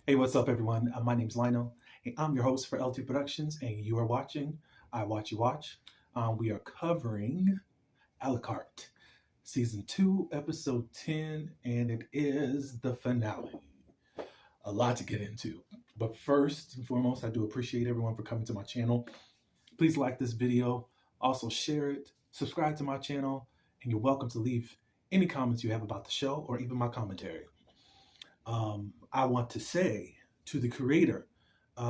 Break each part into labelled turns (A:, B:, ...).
A: Hey, what's up, everyone? My name's Lionel, and I'm your host for L2 Productions, and you are watching I Watch You Watch. We are covering Carte, Season 2, Episode 10, and it is the finale. A lot to get into. But first and foremost, I do appreciate everyone for coming to my channel. Please like this video, also share it, subscribe to my channel, and you're welcome to leave any comments you have about the show or even my commentary. I want to say to the creator,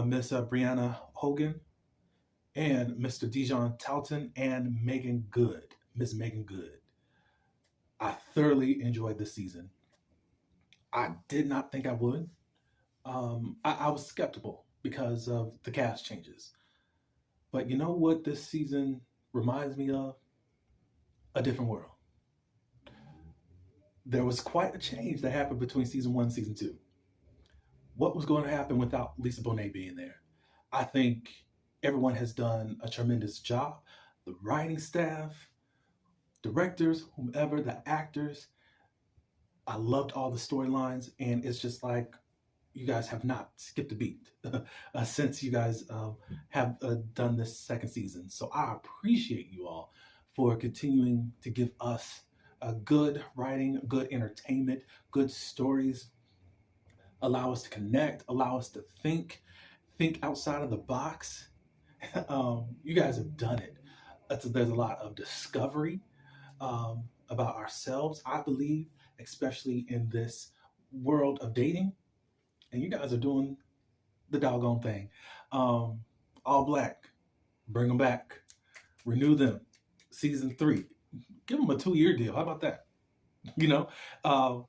A: Miss Brianna Hogan and Mr. Dijon Talton and Megan Good, Miss Megan Good. I thoroughly enjoyed this season. I did not think I would. I was skeptical because of the cast changes. But you know what this season reminds me of? A different world. There was quite a change that happened between season 1 and season 2. What was going to happen without Lisa Bonet being there? I think everyone has done a tremendous job. The writing staff, directors, whomever, the actors. I loved all the storylines, and it's just like you guys have not skipped a beat since you guys have done this second season. So I appreciate you all for continuing to give us good writing, good entertainment, good stories. Allow us to connect, allow us to think outside of the box. You guys have done it. There's a lot of discovery about ourselves, I believe, especially in this world of dating. And you guys are doing the doggone thing. All Black, bring them back, renew them. Season 3, give them a 2-year deal. How about that? You know,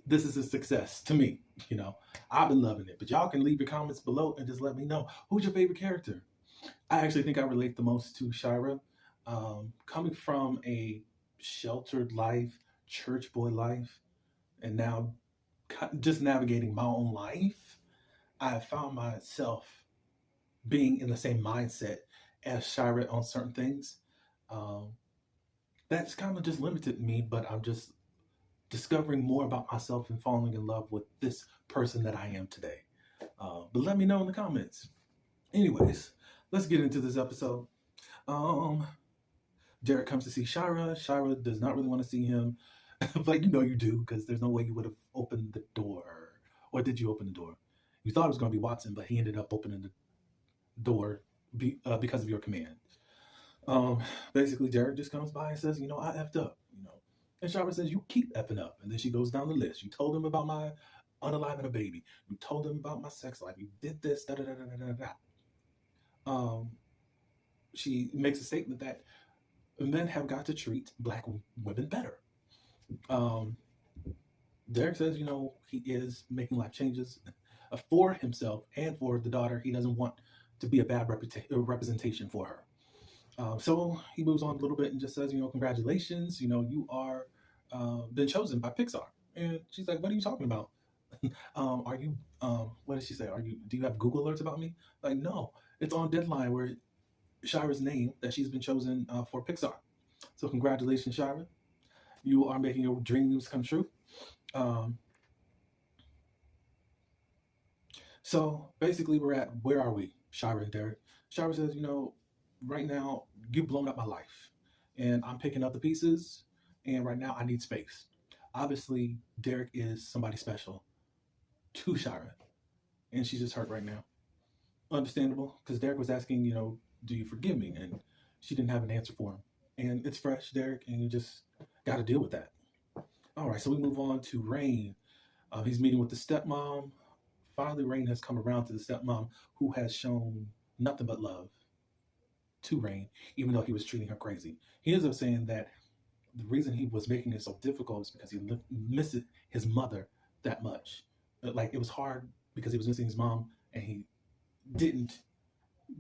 A: this is a success to me. You know, I've been loving it. But y'all can leave your comments below and just let me know, who's your favorite character? I actually think I relate the most to Shira. Coming from a sheltered life, church boy life, and now just navigating my own life, I have found myself being in the same mindset as Shira on certain things. That's kind of just limited me, but I'm just discovering more about myself and falling in love with this person that I am today. But let me know in the comments. Anyways, let's get into this episode. Derek comes to see Shira. Shira does not really want to see him, but you know you do, because there's no way you would have opened the door. Or did you open the door? You thought it was going to be Watson, but he ended up opening the door because of your command. Basically, Derek just comes by and says, you know, I effed up, you know. And Shira says, you keep effing up. And then she goes down the list. You told him about my unaliving a baby. You told him about my sex life. You did this, da da da da da da. She makes a statement that men have got to treat Black women better. Derek says, you know, he is making life changes for himself and for the daughter. He doesn't want to be a bad representation for her. So he moves on a little bit and just says, you know, congratulations, you know, you are been chosen by Pixar. And she's like, what are you talking about? Are you, what did she say? Do you have Google alerts about me? Like, no, it's on Deadline where Shira's name that she's been chosen for Pixar. So congratulations, Shira. You are making your dreams come true. So basically where are we? Shira and Derek. Shira says, you know, right now you've blown up my life and I'm picking up the pieces, and right now I need space. Obviously, Derek is somebody special to Shira, and she's just hurt right now. Understandable, because Derek was asking, you know, do you forgive me? And she didn't have an answer for him. And it's fresh, Derek, and you just got to deal with that. All right, so we move on to Rain. He's meeting with the stepmom. Finally, Rain has come around to the stepmom, who has shown nothing but love to Rain, even though he was treating her crazy. He ends up saying that the reason he was making it so difficult is because he missed his mother that much. Like, it was hard because he was missing his mom, and he didn't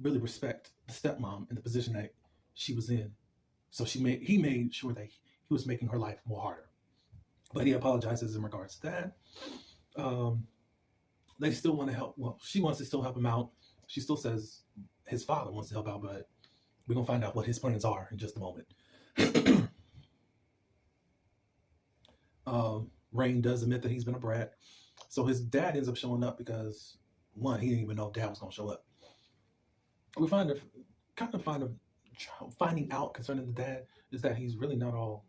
A: really respect the stepmom in the position that she was in. So he made sure that he was making her life more harder. But he apologizes in regards to that. They still want to help. Well, she wants to still help him out. She still says his father wants to help out, but we're going to find out what his plans are in just a moment. Rain does admit that he's been a brat. So his dad ends up showing up because one, he didn't even know dad was going to show up. We find a kind of find a finding out concerning the dad is that he's really not all.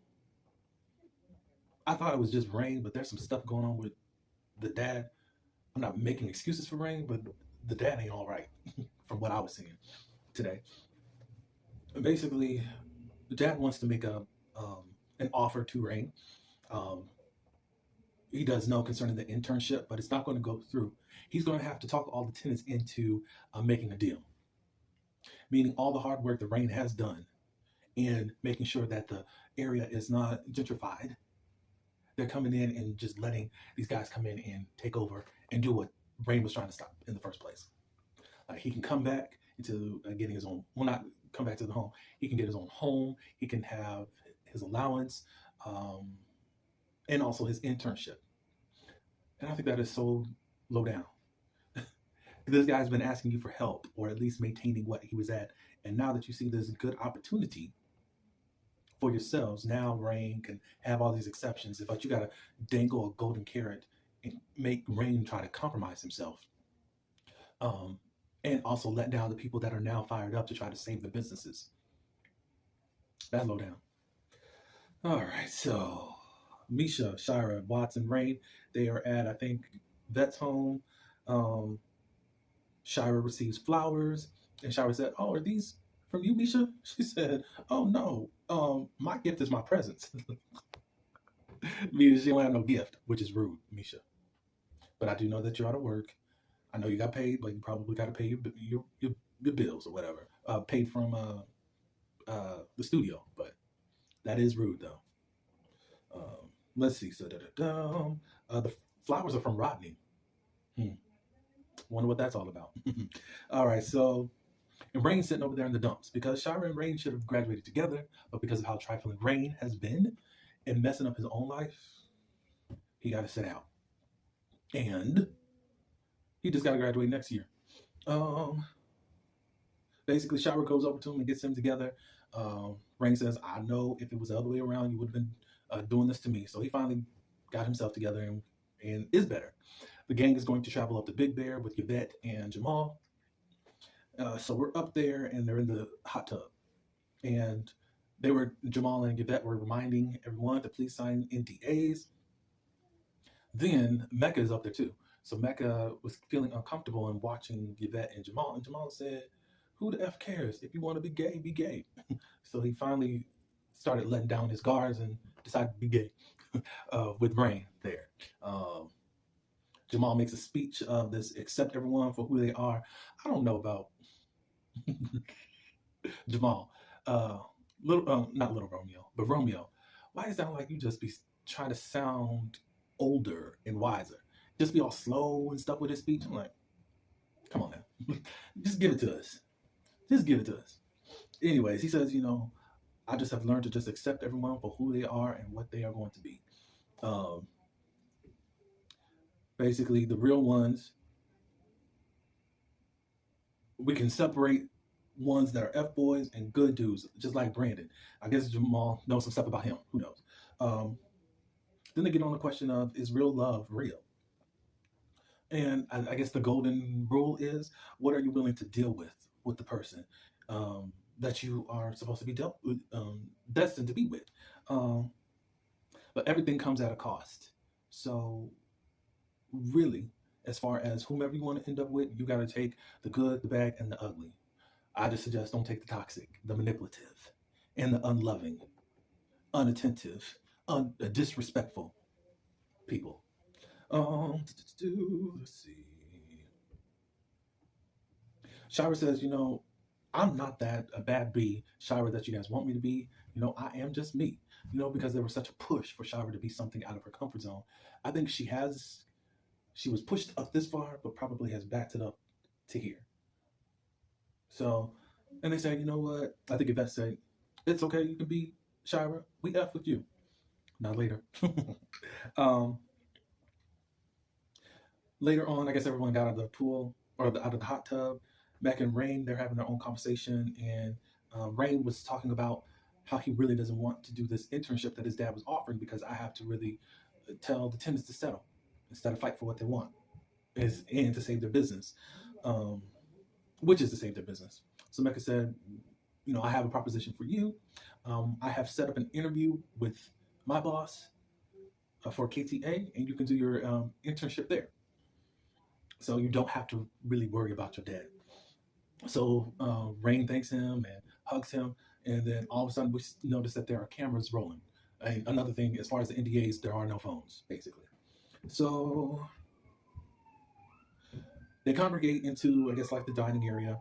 A: I thought it was just Rain, but there's some stuff going on with the dad. I'm not making excuses for Rain, but the dad ain't all right from what I was seeing today. Basically, the dad wants to make a an offer to Rain. Um, he does know concerning the internship, but it's not going to go through. He's going to have to talk all the tenants into making a deal, meaning all the hard work that Rain has done in making sure that the area is not gentrified. They're coming in and just letting these guys come in and take over and do what Rain was trying to stop in the first place. Like he can come back into getting his own, well, not come back to the home. He can get his own home. He can have his allowance um, and also his internship. And I think that is so low down. This guy's been asking you for help or at least maintaining what he was at. And now that you see there's a good opportunity for yourselves, now Rain can have all these exceptions, but you got to dangle a golden carrot and make Rain try to compromise himself. Um, and also let down the people that are now fired up to try to save the businesses. That's low down. All right, so Misha, Shira, Watson, Rain, they are at, I think, Vet's home. Um, Shira receives flowers, and Shira said, "Oh, are these from you, Misha?" She said, "Oh no, my gift is my presents." Meaning she don't have no gift, which is rude, Misha. But I do know that you're out of work. I know you got paid, but you probably got to pay your bills or whatever. Paid from the studio, but that is rude though. Let's see. So the flowers are from Rodney. Hmm. Wonder what that's all about. All right, so and Rain's sitting over there in the dumps because Shira and Rain should have graduated together, but because of how trifling Rain has been and messing up his own life, he got to sit out. And he just got to graduate next year. Um, Basically, Shira goes over to him and gets him together. Rain says, "I know if it was the other way around, you would have been doing this to me." So he finally got himself together and is better. The gang is going to travel up to Big Bear with Yvette and Jamal. So we're up there and they're in the hot tub. And Jamal and Yvette were reminding everyone to please sign NDAs. Then Mecca is up there too. So Mecca was feeling uncomfortable in watching Yvette and Jamal said, "Who the F cares? If you want to be gay, be gay." So he finally started letting down his guards and decided to be gay with Rain there. Jamal makes a speech of this, accept everyone for who they are. I don't know about Jamal. Not Little Romeo, but Romeo. Why does it sound like you just be trying to sound older and wiser? Just be all slow and stuff with his speech. I'm like, come on now. Just give it to us. Just give it to us. Anyways, he says, I just have learned to just accept everyone for who they are and what they are going to be. Basically, the real ones, we can separate ones that are F boys and good dudes, just like Brandon. I guess Jamal knows some stuff about him. Who knows? Then they get on the question of, is real love real? And I guess the golden rule is, what are you willing to deal with the person that you are supposed to be dealt with, destined to be with? But everything comes at a cost. So really, as far as whomever you want to end up with, you got to take the good, the bad, and the ugly. I just suggest don't take the toxic, the manipulative, and the unloving, unattentive, disrespectful people. Let's see. Shira says, I'm not that a bad B, Shira, that you guys want me to be. I am just me. Because there was such a push for Shira to be something out of her comfort zone. I think she was pushed up this far, but probably has backed it up to here. So, and they said, you know what? I think Yvette said, it's okay, you can be Shira. We F with you. Not later. Later on, I guess everyone got out of the pool or out of the hot tub. Mac and Rain, they're having their own conversation, and Rain was talking about how he really doesn't want to do this internship that his dad was offering because I have to really tell the tenants to settle. instead of fight for what they want, and to save their business, um, which is to save their business. So Mecca said, I have a proposition for you. I have set up an interview with my boss for KTA, and you can do your internship there. So you don't have to really worry about your dad. So Rain thanks him and hugs him, and then all of a sudden we notice that there are cameras rolling. And another thing, as far as the NDAs, there are no phones, basically. So they congregate into, I guess, like the dining area.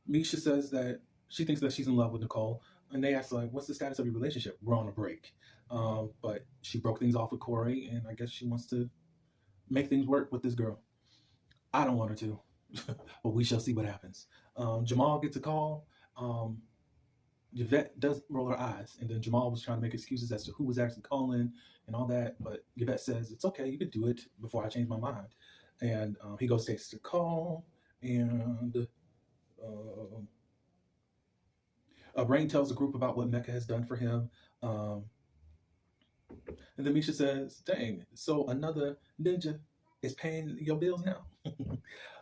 A: Misha says that she thinks that she's in love with Nicole, and they ask like, "What's the status of your relationship?" We're on a break, but she broke things off with Corey, and I guess she wants to make things work with this girl. I don't want her to, but we shall see what happens. Jamal gets a call. Yvette does roll her eyes, and then Jamal was trying to make excuses as to who was actually calling and all that, but Yvette says, "It's okay, you could do it before I change my mind." And he goes, takes the call, and Rain tells the group about what Mecca has done for him. And then Misha says, "Dang, so another ninja is paying your bills now?"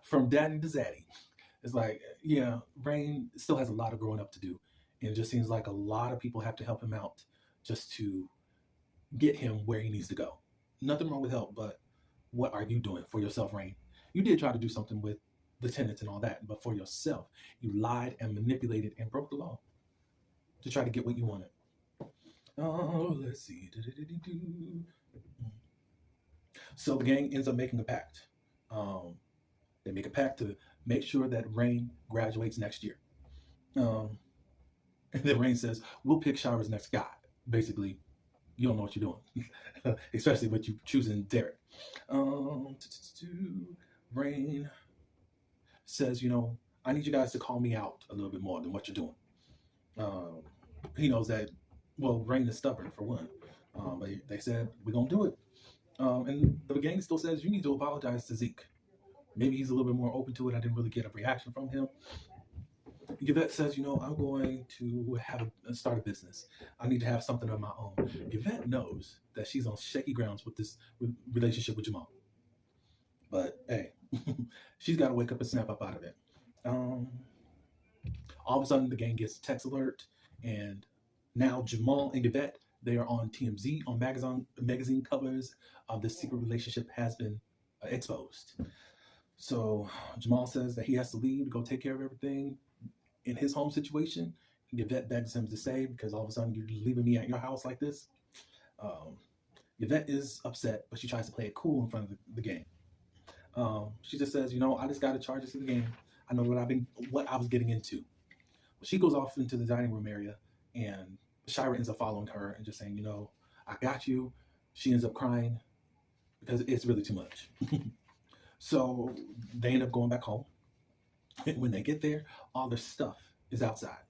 A: From daddy to zaddy. It's like, yeah, Rain still has a lot of growing up to do. And it just seems like a lot of people have to help him out just to get him where he needs to go. Nothing wrong with help, but what are you doing for yourself, Rain? You did try to do something with the tenants and all that, but for yourself, you lied and manipulated and broke the law to try to get what you wanted. Oh, let's see. So the gang ends up making a pact. They make a pact to make sure that Rain graduates next year. And then Rain says, "We'll pick Shira's next guy." Basically, you don't know what you're doing, especially with you choosing Derek. Rain says, "I need you guys to call me out a little bit more than what you're doing." He knows that, well, Rain is stubborn for one, but they said, "We're going to do it." And the gang still says, "You need to apologize to Zeke." Maybe he's a little bit more open to it. I didn't really get a reaction from him. Yvette says, "I'm going to start a business. I need to have something of my own." Yvette knows that she's on shaky grounds with this relationship with Jamal. But hey, she's got to wake up and snap up out of it. All of a sudden, the gang gets a text alert, and now Jamal and Yvette, they are on TMZ, on magazine covers. This secret relationship has been exposed. So Jamal says that he has to leave to go take care of everything in his home situation. Yvette begs him to stay because all of a sudden you're leaving me at your house like this. Yvette is upset, but she tries to play it cool in front of the gang. She just says, "I just got to charge this to the game. I know what I was getting into." She goes off into the dining room area, and Shira ends up following her and just saying, "I got you." She ends up crying because it's really too much. So they end up going back home. And when they get there, all their stuff is outside.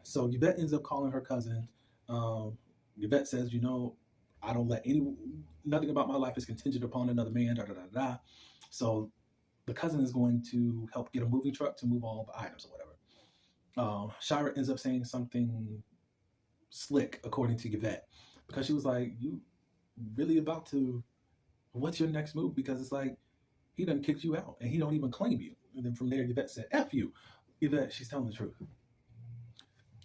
A: So Yvette ends up calling her cousin. Yvette says, "I don't let nothing about my life is contingent upon another man, da da da da." So the cousin is going to help get a moving truck to move all the items or whatever. Shira ends up saying something slick, according to Yvette, because she was like, "You really about to, what's your next move?" Because it's like, he done kicked you out and he don't even claim you. And then from there, Yvette said, "F you." Yvette, she's telling the truth.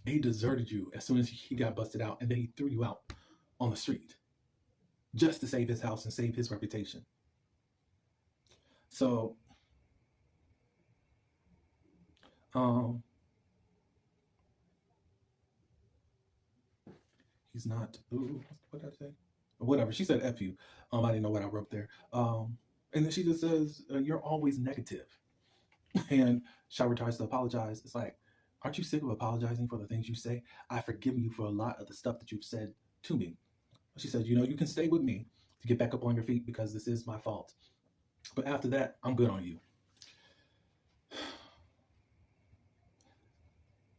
A: He deserted you as soon as he got busted out, and then he threw you out on the street just to save his house and save his reputation. So, he's not, what did I say? Whatever, she said F you. I didn't know what I wrote there. And then she just says, "You're always negative." And Shira tries to apologize. It's like, aren't you sick of apologizing for the things you say? I forgive you for a lot of the stuff that you've said to me. She said, "You can stay with me to get back up on your feet because this is my fault. But after that, I'm good on you."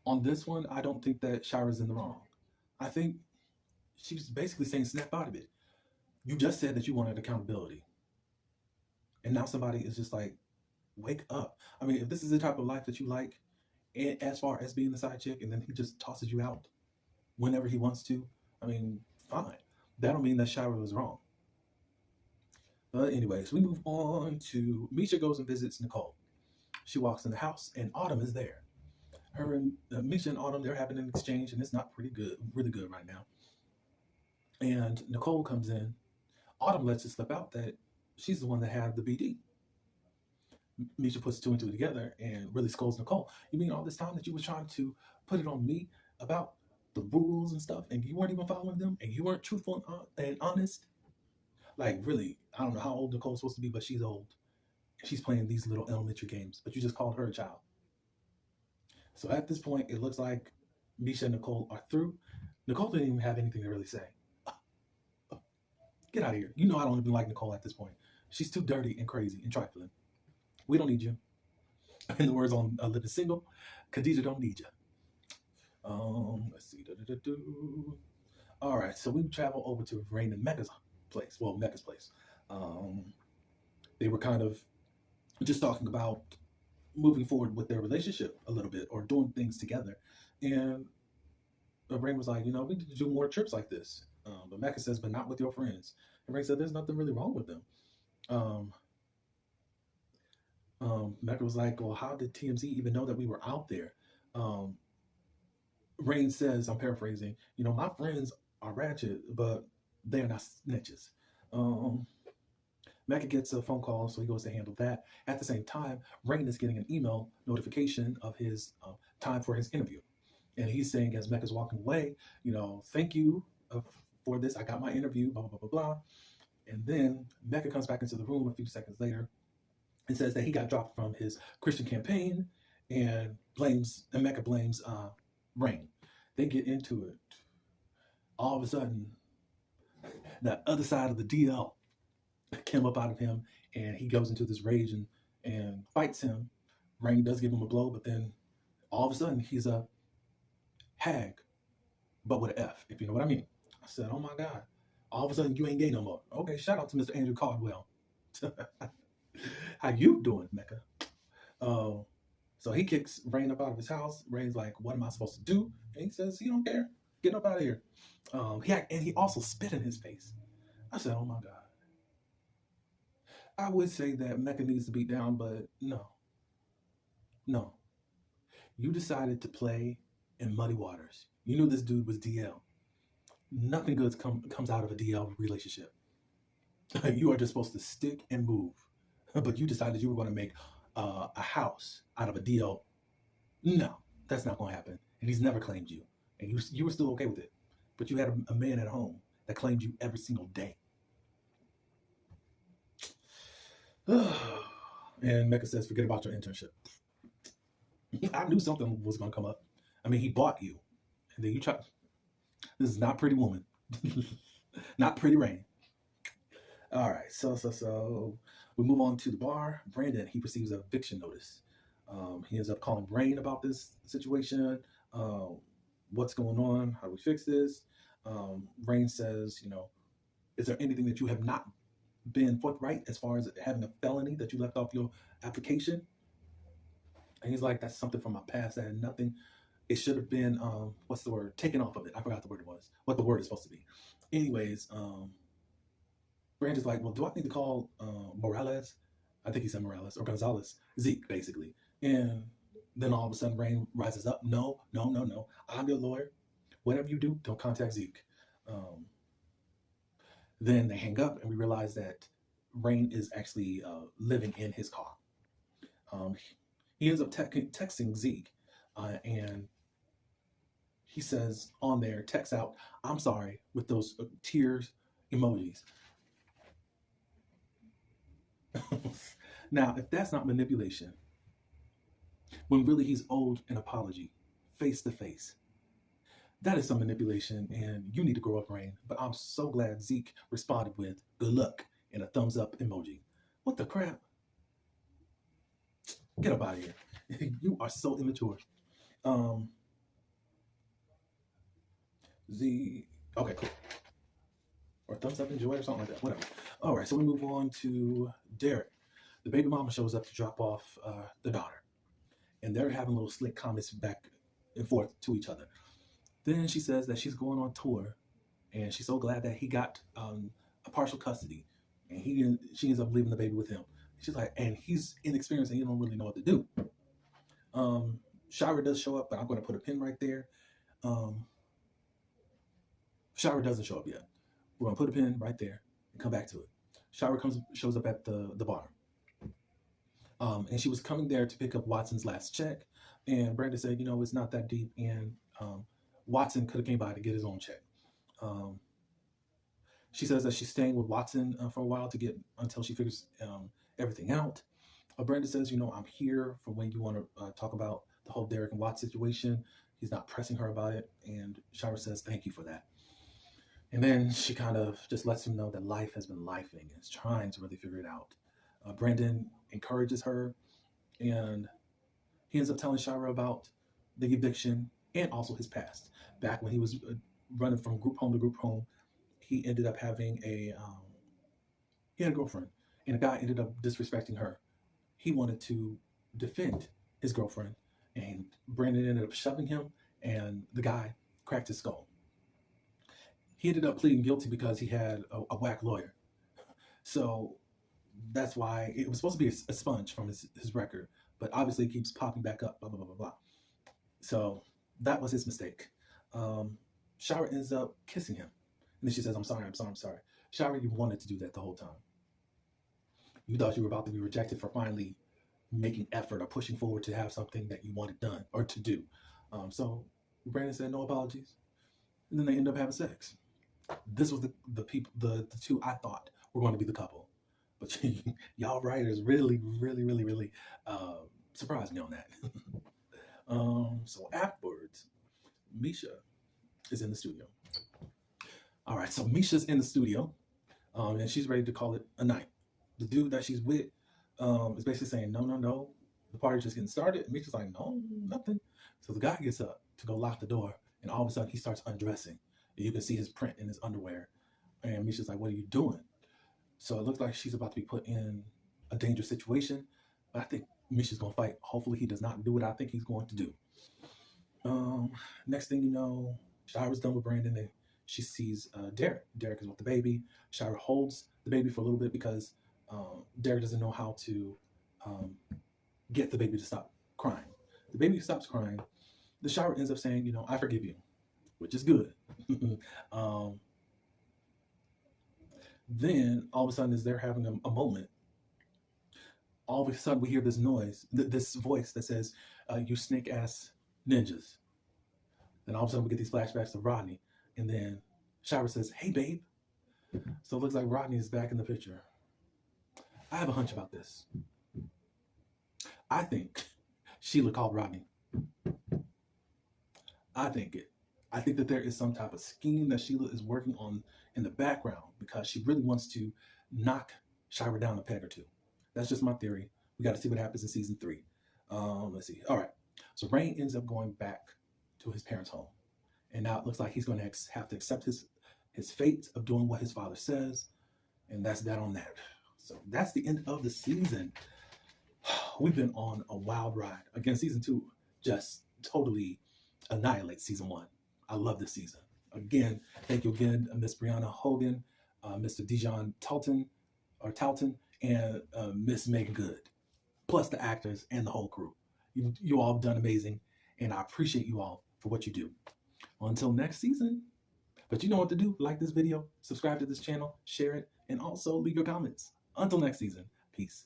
A: On this one, I don't think that Shira's in the wrong. I think she's basically saying, snap out of it. You just said that you wanted accountability. And now somebody is just like, wake up. I mean, if this is the type of life that you like, as far as being the side chick, and then he just tosses you out whenever he wants to, I mean, fine. That don't mean that Shira was wrong. But anyways, we move on to Misha goes and visits Nicole. She walks in the house and Autumn is there. Her and Misha and Autumn, they're having an exchange and it's not pretty good, really good right now. And Nicole comes in. Autumn lets it slip out that she's the one that had the BD. Misha puts two and two together and really scolds Nicole. You mean all this time that you were trying to put it on me about the rules and stuff, and you weren't even following them, and you weren't truthful and honest? Like, really, I don't know how old Nicole's supposed to be, but she's old. She's playing these little elementary games, but you just called her a child. So at this point, it looks like Misha and Nicole are through. Nicole didn't even have anything to really say. Get out of here. You know I don't even like Nicole at this point. She's too dirty and crazy and trifling. We don't need you. In the words on Living Single, Khadijah don't need you. Let's see. All right, so we travel over to Rain and Mecca's place. Well, Mecca's place. They were kind of just talking about moving forward with their relationship a little bit or doing things together. And Rain was like, we need to do more trips like this. But Mecca says, but not with your friends. And Rain said, there's nothing really wrong with them. Mecca was like, well, how did TMZ even know that we were out there? Rain says, I'm paraphrasing, my friends are ratchet, but they're not snitches. Mecca gets a phone call, so he goes to handle that. At the same time, Rain is getting an email notification of his time for his interview. And he's saying, as Mecca's walking away, thank you for this. I got my interview, blah, blah, blah, blah, blah. And then Mecca comes back into the room a few seconds later and says that he got dropped from his Christian campaign and Mecca blames Rain. They get into it. All of a sudden, the other side of the DL came up out of him, and he goes into this rage and fights him. Rain does give him a blow, but then all of a sudden, he's a hag, but with an F, if you know what I mean. I said, oh my God. All of a sudden, you ain't gay no more. Okay, shout out to Mr. Andrew Caldwell. How you doing, Mecca? So he kicks Rain up out of his house. Rain's like, what am I supposed to do? And he says, he don't care. Get up out of here. He also spit in his face. I said, oh my God. I would say that Mecca needs to beat down, but no. You decided to play in muddy waters. You knew this dude was DL. Nothing good comes out of a DL relationship. You are just supposed to stick and move. But you decided you were going to make a house out of a DL. No, that's not going to happen. And he's never claimed you. And you were still okay with it. But you had a man at home that claimed you every single day. And Mecca says, forget about your internship. I knew something was going to come up. I mean, he bought you. And then you try. This is not Pretty Woman. Not Pretty Rain. All right. So we move on to the bar. Brandon, he receives an eviction notice. He ends up calling Rain about this situation. What's going on? How do we fix this? Rain says, is there anything that you have not been forthright as far as having a felony that you left off your application? And he's like, that's something from my past. That had nothing. It should have been, what's the word? Taken off of it. I forgot the word it was. What the word is supposed to be. Anyways, Brandon's like, well, do I need to call Morales? I think he said Morales or Gonzalez. Zeke, basically. And then all of a sudden, Rain rises up. No. I'm your lawyer. Whatever you do, don't contact Zeke. Then they hang up, and we realize that Rain is actually living in his car. He ends up texting Zeke, and he says on there, text out, I'm sorry, with those tears emojis. Now, if that's not manipulation, when really he's owed an apology, face to face, that is some manipulation, and you need to grow up, Rain. But I'm so glad Zeke responded with good luck and a thumbs up emoji. What the crap? Get up out of here. You are so immature. Okay, cool. Or thumbs up enjoy or something like that. Whatever. All right, so we move on to Derek. The baby mama shows up to drop off the daughter. And they're having little slick comments back and forth to each other. Then she says that she's going on tour, and she's so glad that he got a partial custody. and she ends up leaving the baby with him. She's like, and he's inexperienced and he don't really know what to do. Shira does show up, but I'm going to put a pin right there. Shira doesn't show up yet. We're going to put a pin right there and come back to it. Shira shows up at the bar. And she was coming there to pick up Watson's last check. And Brandon said, it's not that deep. And Watson could have came by to get his own check. She says that she's staying with Watson for a while until she figures everything out. Brandon says, I'm here for when you want to talk about the whole Derek and Watts situation. He's not pressing her about it. And Shira says, thank you for that. And then she kind of just lets him know that life has been lifing and is trying to really figure it out. Brandon encourages her, and he ends up telling Shira about the eviction and also his past. Back when he was running from group home to group home, he ended up having he had a girlfriend, and a guy ended up disrespecting her. He wanted to defend his girlfriend, and Brandon ended up shoving him, and the guy cracked his skull. He ended up pleading guilty because he had a whack lawyer. So that's why it was supposed to be a sponge from his record, but obviously it keeps popping back up, blah, blah, blah, blah, blah. So that was his mistake. Shira ends up kissing him. And then she says, I'm sorry. Shira, you wanted to do that the whole time. You thought you were about to be rejected for finally making effort or pushing forward to have something that you wanted done or to do. So Brandon said, no apologies. And then they end up having sex. This was the two I thought were going to be the couple. But y'all writers really, really, really, really surprised me on that. So afterwards, Misha is in the studio. All right, so Misha's in the studio, and she's ready to call it a night. The dude that she's with is basically saying, no, the party's just getting started. And Misha's like, no, nothing. So the guy gets up to go lock the door, and all of a sudden he starts undressing. You can see his print in his underwear. And Misha's like, what are you doing? So it looks like she's about to be put in a dangerous situation. But I think Misha's going to fight. Hopefully he does not do what I think he's going to do. Next thing you know, Shira's done with Brandon, and she sees Derek. Derek is with the baby. Shira holds the baby for a little bit because Derek doesn't know how to get the baby to stop crying. The baby stops crying. The Shira ends up saying, I forgive you, which is good. Then all of a sudden, as they're having a moment, all of a sudden we hear this noise, this voice that says, you snake ass ninjas. Then all of a sudden we get these flashbacks of Rodney. And then Shira says, hey, babe. So it looks like Rodney is back in the picture. I have a hunch about this. I think Sheila called Rodney. I think that there is some type of scheme that Sheila is working on in the background because she really wants to knock Shira down a peg or two. That's just my theory. We got to see what happens in season 3. Let's see. All right. So Rain ends up going back to his parents' home. And now it looks like he's going to have to accept his fate of doing what his father says. And that's that on that. So that's the end of the season. We've been on a wild ride. Again, season 2 just totally annihilates season 1. I love this season. Again, thank you again, Miss Brianna Hogan, Mr. Dijon Talton, and Miss Megan Good, plus the actors and the whole crew. You all have done amazing, and I appreciate you all for what you do. Until next season, but you know what to do. Like this video, subscribe to this channel, share it, and also leave your comments. Until next season, peace.